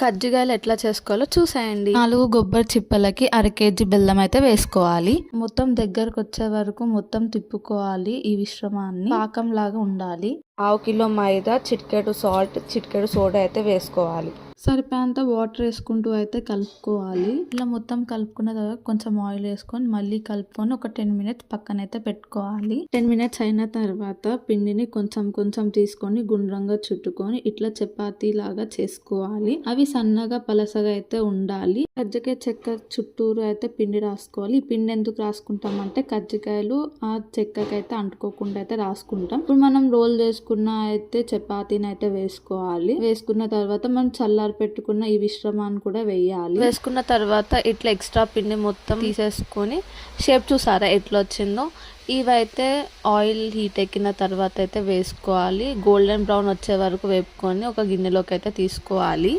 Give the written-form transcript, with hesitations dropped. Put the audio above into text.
కజ్జికాయలు ఎట్లా చేసుకోవాలో చూసేయండి. 4 కొబ్బరి చిప్పలకి అర కేజీ బెల్లం అయితే వేసుకోవాలి. మొత్తం దగ్గరకు వచ్చే వరకు మొత్తం తిప్పుకోవాలి. ఈ మిశ్రమాన్ని పాకం లాగా ఉండాలి. 1/2 కిలో మైదా, చిటికెడు సాల్ట్, చిటికెడు సోడా అయితే వేసుకోవాలి. సరిపోయేంత వాటర్ వేసుకుంటూ అయితే కలుపుకోవాలి. ఇలా మొత్తం కలుపుకున్న తర్వాత కొంచెం ఆయిల్ వేసుకొని మళ్ళీ కలుపుకొని ఒక 10 మినిట్స్ పక్కనైతే పెట్టుకోవాలి. 10 మినిట్స్ అయిన తర్వాత పిండిని కొంచెం కొంచెం తీసుకొని గుండ్రంగా చుట్టుకొని ఇట్లా చపాతీ లాగా చేసుకోవాలి. అవి సన్నగా పలసగా అయితే ఉండాలి. కజ్జికాయ చెక్క చుట్టూరు అయితే పిండి రాసుకోవాలి. ఈ పిండి ఎందుకు రాసుకుంటాం అంటే కజ్జికాయలు ఆ చెక్కకైతే అంటుకోకుండా అయితే రాసుకుంటాం. ఇప్పుడు మనం రోల్ చేసుకున్న అయితే చపాతీని అయితే వేసుకోవాలి. వేసుకున్న తర్వాత మనం చల్లారి పెట్టుకున్న ఈ మిశ్రమాన్ని కూడా వేయాలి. వేసుకున్న తర్వాత ఇట్లా ఎక్స్ట్రా పిండి మొత్తం తీసేసుకొని షేప్ చూసారా ఎట్లా వచ్చిందో, ఇవైతే ఆయిల్ హీట్ ఎక్కిన తర్వాత అయితే వేసుకోవాలి. గోల్డెన్ బ్రౌన్ వచ్చే వరకు వేపుకొని ఒక గిన్నెలోకి అయితే తీసుకోవాలి.